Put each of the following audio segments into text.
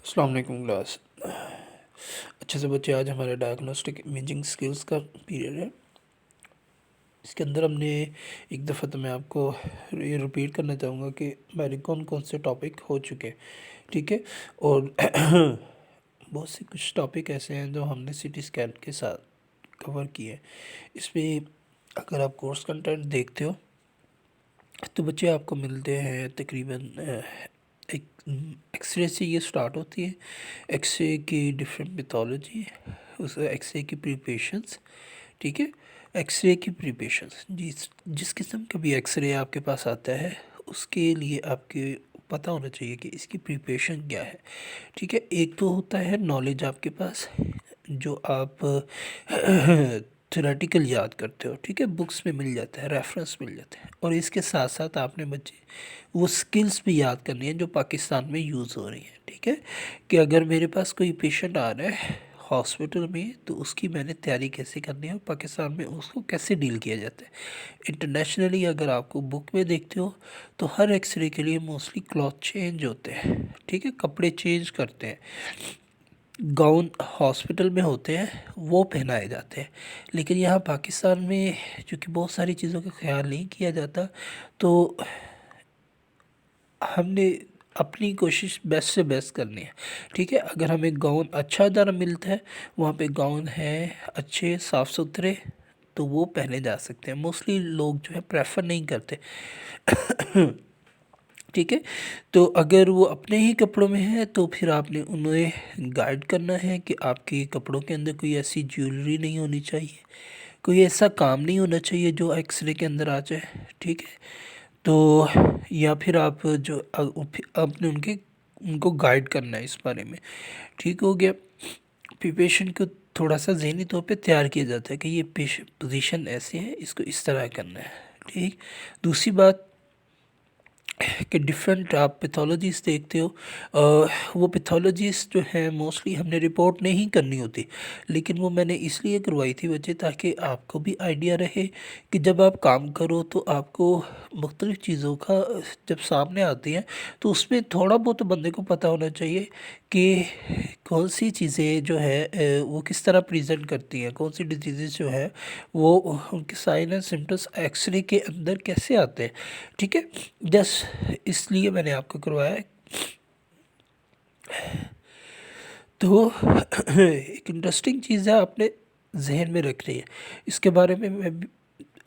अस्सलाम वालेकुम क्लास। अच्छे से बच्चे, आज हमारे डायग्नोस्टिक इमेजिंग स्किल्स का पीरियड है। इसके अंदर हमने एक दफ़ा तो मैं आपको ये रिपीट करना चाहूँगा कि हमारे कौन कौन से टॉपिक हो चुके हैं, ठीक है। और बहुत से कुछ टॉपिक ऐसे हैं जो हमने सीटी स्कैन के साथ कवर किए हैं। इसमें अगर आप कोर्स कंटेंट देखते हो तो बच्चे आपको मिलते हैं तकरीबन एक एक्सरे से ये स्टार्ट होती है। एक्सरे की डिफरेंट पैथोलॉजी, उस एक्सरे की प्रिपरेशंस, ठीक है। एक्सरे की प्रिपरेशंस, जिस किस्म का भी एक्सरे आपके पास आता है उसके लिए आपके पता होना चाहिए कि इसकी प्रिपरेशन क्या है, ठीक है। एक तो होता है नॉलेज आपके पास जो आप थ्योरेटिकल याद करते हो, ठीक है, बुक्स में मिल जाता है, रेफरेंस मिल जाता है। और इसके साथ साथ आपने बच्चे वो स्किल्स भी याद करनी है जो पाकिस्तान में यूज़ हो रही हैं, ठीक है। कि अगर मेरे पास कोई पेशेंट आ रहा है हॉस्पिटल में तो उसकी मैंने तैयारी कैसे करनी है और पाकिस्तान में उसको कैसे डील किया जाता है। इंटरनेशनली अगर आपको बुक में देखते हो तो हर एक्सरे के लिए मोस्टली क्लॉथ चेंज होते हैं, ठीक है, कपड़े चेंज करते हैं। गाउन हॉस्पिटल में होते हैं वो पहनाए जाते हैं, लेकिन यहाँ पाकिस्तान में चूँकि बहुत सारी चीज़ों का ख्याल नहीं किया जाता तो हमने अपनी कोशिश बेस्ट से बेस्ट करनी है, ठीक है। अगर हमें गाउन अच्छा दर मिलता है, वहाँ पे गाउन है अच्छे साफ़ सुथरे, तो वो पहने जा सकते हैं। मोस्टली लोग जो है प्रेफर नहीं करते ठीक है। तो अगर वो अपने ही कपड़ों में है तो फिर आपने उन्हें गाइड करना है कि आपके कपड़ों के अंदर कोई ऐसी ज्वेलरी नहीं होनी चाहिए, कोई ऐसा काम नहीं होना चाहिए जो एक्सरे के अंदर आ जाए, ठीक है। तो या फिर आप जो आपने उनको गाइड करना है इस बारे में, ठीक हो गया। पेशेंट को थोड़ा सा ज़हनी तौर पे तैयार किया जाता है कि ये पोजीशन ऐसे है, इसको इस तरह करना है, ठीक। दूसरी बात कि डिफरेंट आप पैथोलॉजीज़ देखते हो, वो पैथोलॉजीज़ जो हैं मोस्टली हमने रिपोर्ट नहीं करनी होती, लेकिन वो मैंने इसलिए करवाई थी बच्चे ताकि आपको भी आइडिया रहे कि जब आप काम करो तो आपको मुख्तलिफ़ चीज़ों का जब सामने आती हैं तो उसमें थोड़ा बहुत तो बंदे को पता होना चाहिए कि कौन सी चीज़ें जो है वो किस तरह प्रेजेंट करती हैं, कौन सी डिजीज़ जो है वो उनके साइन एंड सिम्टम्स एक्सरे के अंदर कैसे आते हैं, ठीक है। जस्ट इसलिए मैंने आपको करवाया है। तो एक इंटरेस्टिंग चीज़ है आपने जहन में रखनी है, इसके बारे में मैं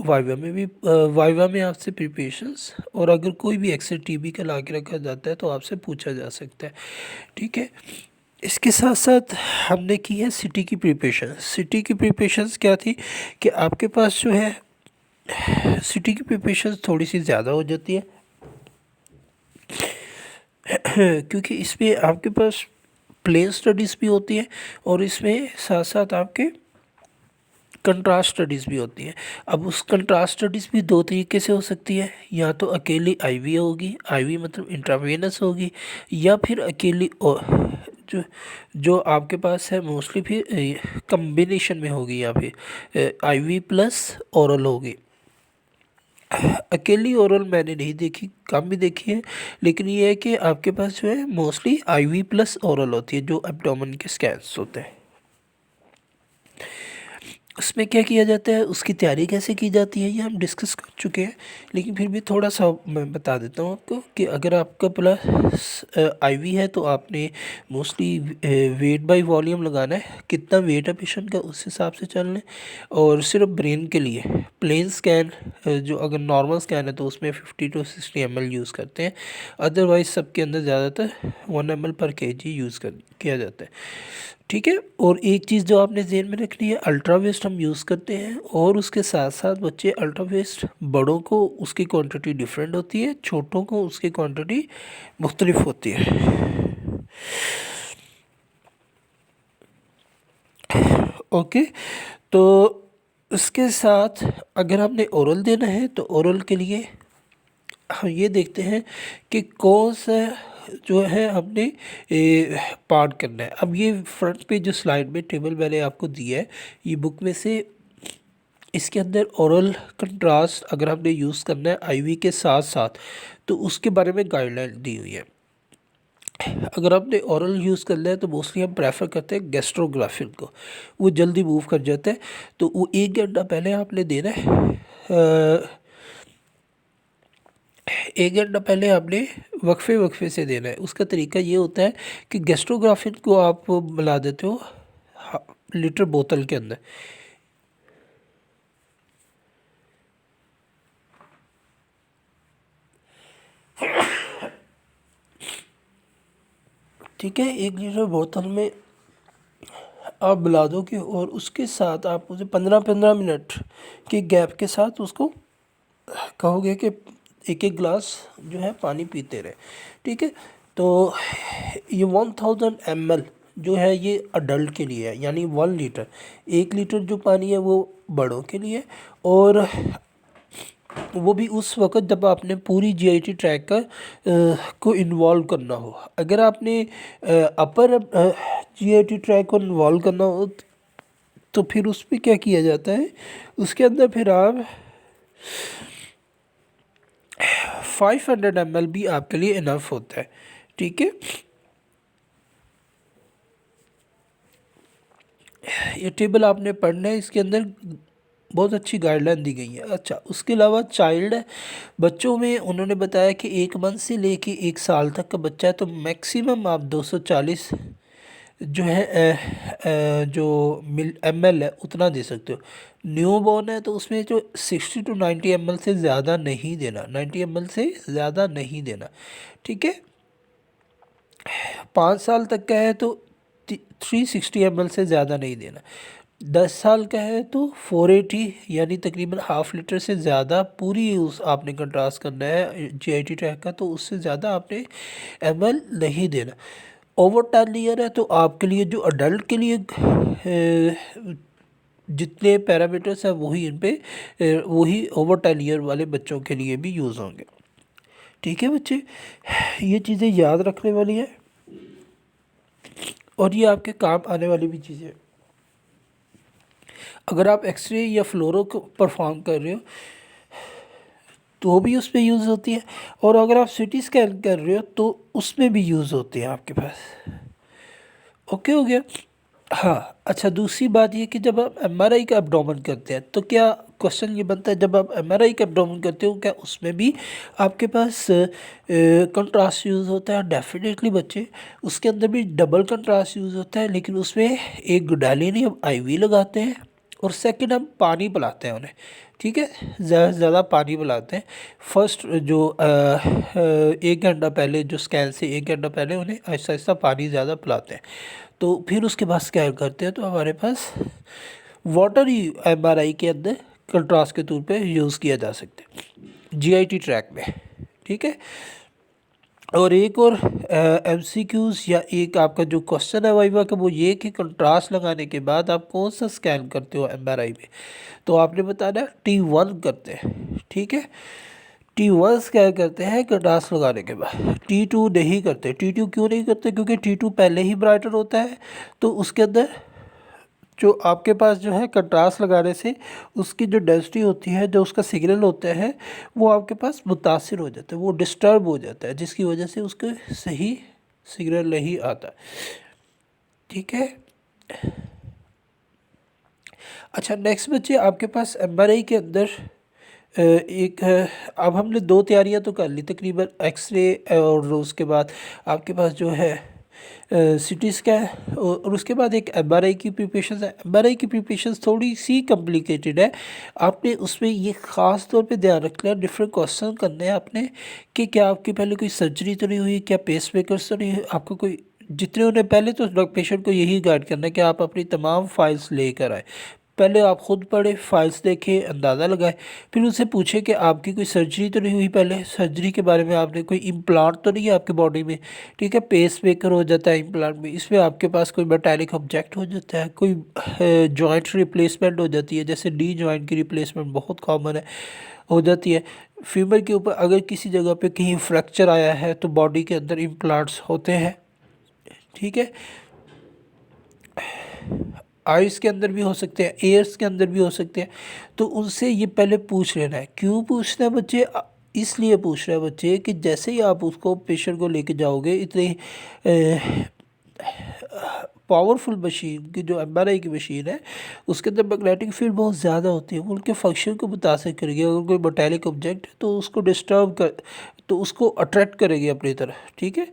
वाइवा में आपसे प्रिपरेशंस, और अगर कोई भी एक्सरे टीबी का ला के रखा जाता है तो आपसे पूछा जा सकता है, ठीक है। इसके साथ साथ हमने की है सिटी की प्रिपरेशन। सिटी की प्रिपरेशंस क्या थी कि आपके पास जो है सिटी की प्रिपरेशन थोड़ी सी ज़्यादा हो जाती है क्योंकि इसमें आपके पास प्लेन स्टडीज़ भी होती है और इसमें साथ साथ आपके कंट्रास्ट स्टडीज़ भी होती है। अब उस कंट्रास्ट स्टडीज़ भी दो तरीके से हो सकती है, या तो अकेली आईवी होगी, आईवी मतलब इंट्रावेनस होगी, या फिर अकेली जो जो आपके पास है मोस्टली फिर कम्बिनेशन में होगी, या फिर आईवी प्लस ओरल होगी। अकेली ओरल मैंने नहीं देखी, कम भी देखी है, लेकिन ये है कि आपके पास जो है मोस्टली आईवी प्लस ओरल होती है जो एब्डोमेन के स्कैन्स होते हैं। उसमें क्या किया जाता है, उसकी तैयारी कैसे की जाती है ये हम डिस्कस कर चुके हैं, लेकिन फिर भी थोड़ा सा मैं बता देता हूँ आपको कि अगर आपका प्लस आईवी है तो आपने मोस्टली वेट बाय वॉल्यूम लगाना है, कितना वेट है पेशेंट का उस हिसाब से चलना है। और सिर्फ ब्रेन के लिए प्लेन स्कैन, जो अगर नॉर्मल स्कैन है तो उसमें 50 to 60 ml यूज़ करते हैं, अदरवाइज़ सबके अंदर ज़्यादातर 1 ml पर kg यूज़ किया जाता है, ठीक है। और एक चीज़ जो आपने ज़हन में रखनी है, अल्ट्रा वेस्ट हम यूज़ करते हैं, और उसके साथ साथ बच्चे अल्ट्रा वेस्ट बड़ों को उसकी क्वांटिटी डिफरेंट होती है, छोटों को उसकी क्वांटिटी मुख्तलिफ होती है, ओके। तो उसके साथ अगर आपने ओरल देना है तो ओरल के लिए हम ये देखते हैं कि कौन सा जो है हमने पार्ट करना है। अब ये फ्रंट पे जो स्लाइड में टेबल मैंने आपको दिया है ये बुक में से, इसके अंदर ओरल कंट्रास्ट अगर हमने यूज़ करना है आईवी के साथ साथ तो उसके बारे में गाइडलाइन दी हुई है। अगर आपने ओरल यूज़ करना है तो मोस्टली हम प्रेफर करते हैं गैस्ट्रोग्राफिन को, वो जल्दी मूव कर जाता है। तो वो 1 घंटा पहले आपने देना है, 1 घंटा पहले आपने वक्फे वक्फे से देना है। उसका तरीका ये होता है कि गैस्ट्रोग्राफिन को आप मिला देते हो लीटर बोतल के अंदर। ठीक है, 1 लीटर बोतल में आप मिला दोगे और उसके साथ आप मुझे 15-15 मिनट के गैप के साथ उसको कहोगे कि एक एक गिलास जो है पानी पीते रहे। ठीक है, तो ये 1000 ml जो है ये अडल्ट के लिए है, यानी 1 लीटर। 1 लीटर जो पानी है वो बड़ों के लिए, और वो भी उस वक़्त जब आपने पूरी जीआईटी ट्रैक का को इन्वॉल्व करना हो। अगर आपने अपर जीआईटी ट्रैक को इन्वॉल्व करना हो तो फिर उस पर क्या किया जाता है, उसके अंदर फिर आप 500 ml भी आपके लिए इनफ होता है। ठीक है, ये टेबल आपने पढ़ना है, इसके अंदर बहुत अच्छी गाइडलाइन दी गई है। अच्छा, उसके अलावा चाइल्ड है, बच्चों में उन्होंने बताया कि 1 मंथ से लेके 1 साल तक का बच्चा है तो मैक्सिमम आप 240 जो है जो ml है उतना दे सकते हो। न्यू बॉर्न है तो उसमें जो 60 to 90 ml से ज़्यादा नहीं देना, 90 ml से ज़्यादा नहीं देना। ठीक है, 5 साल तक का है तो 360 ml से ज़्यादा नहीं देना। 10 साल का है तो 480 यानी तकरीबन हाफ़ लीटर से ज़्यादा पूरी उस आपने कंट्रास्ट करना है जीआईटी ट्रैक का, तो उससे ज़्यादा आपने ml नहीं देना। ओवर 10 ईयर है तो आपके लिए जो अडल्ट के लिए जितने पैरामीटर्स हैं वही इन पे वही ओवर 10 ईयर वाले बच्चों के लिए भी यूज़ होंगे। ठीक है बच्चे, ये चीज़ें याद रखने वाली है और ये आपके काम आने वाली भी चीज़ें। अगर आप एक्सरे या फ्लोरो को परफॉर्म कर रहे हो तो भी उस पर यूज़ होती है, और अगर आप सीटी स्कैन कर रहे हो तो उसमें भी यूज़ होती है आपके पास। ओके हो गया। हाँ, अच्छा, दूसरी बात ये कि जब आप एमआरआई का एब्डोमेन करते हैं तो क्या क्वेश्चन ये बनता है, जब आप एमआरआई का एब्डोमेन करते हो क्या उसमें भी आपके पास कंट्रास्ट यूज़ होता है? डेफिनेटली बच्चे, उसके अंदर भी डबल कंट्रास्ट यूज़ होता है, लेकिन उसमें एक गुडालिनी हम आईवी लगाते हैं और सेकंड हम पानी पिलाते हैं उन्हें। ठीक है, ज़्यादा से ज़्यादा पानी पिलाते हैं। फर्स्ट जो 1 घंटा पहले, जो स्कैन से 1 घंटा पहले उन्हें आहिस्ता आहिस्ता पानी ज़्यादा पिलाते हैं, तो फिर उसके बाद स्कैन करते हैं तो हमारे पास वाटर ही एमआरआई के अंदर कंट्रास्ट के तौर पे यूज़ किया जा सकता है जीआईटी ट्रैक में। ठीक है, और एक और एमसीक्यूज़ या एक आपका जो क्वेश्चन है वाइवा का वो ये कि कंट्रास्ट लगाने के बाद आप कौन सा स्कैन करते हो एमआरआई में, तो आपने बताना T1 करते हैं। ठीक है, T1 स्कैन करते हैं कंट्रास्ट लगाने के बाद, T2 नहीं करते। T2 क्यों नहीं करते? क्योंकि T2 पहले ही ब्राइटर होता है, तो उसके अंदर जो आपके पास जो है कंट्रास्ट लगाने से उसकी जो डेंसिटी होती है, जो उसका सिग्नल होता है वो आपके पास मुतासिर हो जाता है, वो डिस्टर्ब हो जाता है, जिसकी वजह से उसके सही सिग्नल नहीं आता। ठीक है, अच्छा, नेक्स्ट बच्चे आपके पास एमआरआई के अंदर एक अब हमने 2 तैयारियां तो कर ली तकरीबन, एक्सरे और उसके बाद आपके पास जो है सिटी स्कैन, और उसके बाद एक एमआरआई की प्रिपरेशन है। एमआरआई की प्रिपरेशन थोड़ी सी कॉम्प्लिकेटेड है, आपने उसमें ये ख़ास तौर पे ध्यान रखना है, डिफरेंट क्वेश्चन करने हैं आपने कि क्या आपकी पहले कोई सर्जरी तो नहीं हुई, क्या पेस मेकर्स तो नहीं हुई, आपको कोई, जितने उन्हें पहले तो पेशेंट को यही गाइड करना है कि आप अपनी तमाम फाइल्स लेकर आए। पहले आप ख़ुद पढ़े, फाइल्स देखे, अंदाज़ा लगाए, फिर उनसे पूछे कि आपकी कोई सर्जरी तो नहीं हुई, पहले सर्जरी के बारे में आपने कोई इम्प्लांट तो नहीं है आपकी बॉडी में। ठीक है, पेस मेकर हो जाता है इम्प्लांट में, इसमें आपके पास कोई मेटालिक ऑब्जेक्ट हो जाता है, कोई जॉइंट रिप्लेसमेंट हो जाती है, जैसे डी जॉइंट की रिप्लेसमेंट बहुत कॉमन है, हो जाती है। फीमर के ऊपर अगर किसी जगह पे कहीं फ्रैक्चर आया है तो बॉडी के अंदर इम्प्लांट्स होते हैं। ठीक है, आइस के अंदर भी हो सकते हैं, एयर्स के अंदर भी हो सकते हैं, तो उनसे ये पहले पूछ लेना है। क्यों पूछना है बच्चे? इसलिए पूछ रहे हैं बच्चे कि जैसे ही आप उसको पेशेंट को लेके जाओगे, इतने पावरफुल मशीन की जो एमआरआई की मशीन है उसके अंदर मैग्नेटिक फील्ड बहुत ज़्यादा होती है, वो उनके फंक्शन को मुतासिर करेगी। अगर कोई मेटालिक ऑब्जेक्ट है तो उसको डिस्टर्ब कर, तो उसको अट्रैक्ट करेगी अपनी तरफ, ठीक है।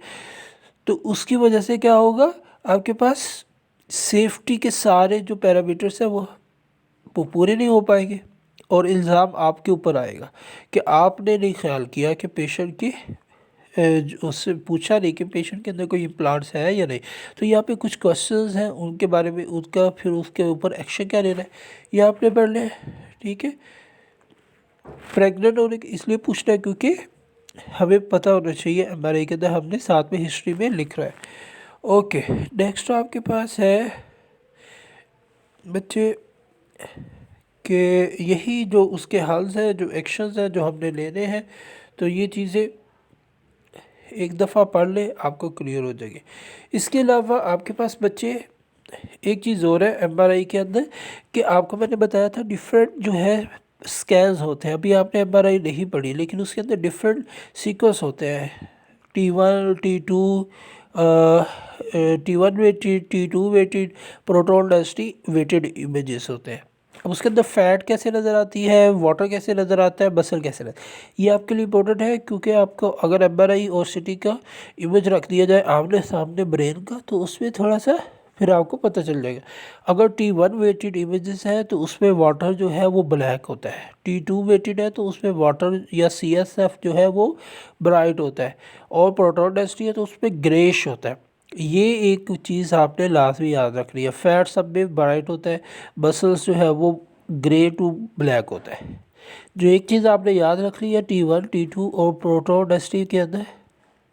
तो उसकी वजह से क्या होगा, आपके पास सेफ्टी के सारे जो पैरामीटर्स हैं वो पूरे नहीं हो पाएंगे, और इल्ज़ाम आपके ऊपर आएगा कि आपने नहीं ख्याल किया कि पेशेंट की उससे पूछा नहीं कि पेशेंट के अंदर कोई इम्प्लांट्स है या नहीं। तो यहाँ पे कुछ क्वेश्चंस हैं, उनके बारे में उसका फिर उसके ऊपर एक्शन क्या लेना है ये आपने पढ़ लिया, ठीक है। प्रेग्नेंट होने के इसलिए पूछना है क्योंकि हमें पता होना चाहिए एमआरआई के अंदर हमने साथ में हिस्ट्री में लिख रहा है। ओके, नेक्स्ट आपके पास है बच्चे कि यही जो उसके हल्स हैं, जो एक्शंस हैं जो हमने लेने हैं, तो ये चीज़ें एक दफ़ा पढ़ ले आपको क्लियर हो जाएगी। इसके अलावा आपके पास बच्चे एक चीज़ और है एमआरआई के अंदर कि आपको मैंने बताया था डिफरेंट जो है स्कैन्स होते हैं। अभी आपने एमआरआई नहीं पढ़ी लेकिन उसके अंदर डिफरेंट सीक्वेंस होते हैं, T1 T2, T1 weighted, T2 weighted, proton density weighted images होते हैं। अब उसके अंदर फैट कैसे नज़र आती है, वाटर कैसे नज़र आता है, मसल कैसे नज़र, ये आपके लिए इंपॉर्टेंट है क्योंकि आपको अगर एमआरआई और सीटी का इमेज रख दिया जाए आमने सामने ब्रेन का तो उसमें थोड़ा सा फिर आपको पता चल जाएगा। अगर T1 वेटेड इमेजेस है तो उसमें वाटर जो है वो ब्लैक होता है, T2 वेटेड है तो उसमें वाटर या CSF जो है वो ब्राइट होता है, और प्रोटॉन डेंसिटी है तो उसमें ग्रेश होता है। ये एक चीज़ आपने लाजमी याद रखनी है। फैट सब में ब्राइट होता है, मसल्स जो है वो ग्रे टू ब्लैक होता है। जो एक चीज़ आपने याद रखनी है T1 T2 और प्रोटॉन डेंसिटी के अंदर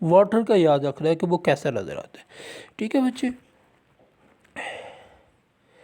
वाटर का याद रखना है कि वो कैसा नज़र आता है, ठीक है बच्चे।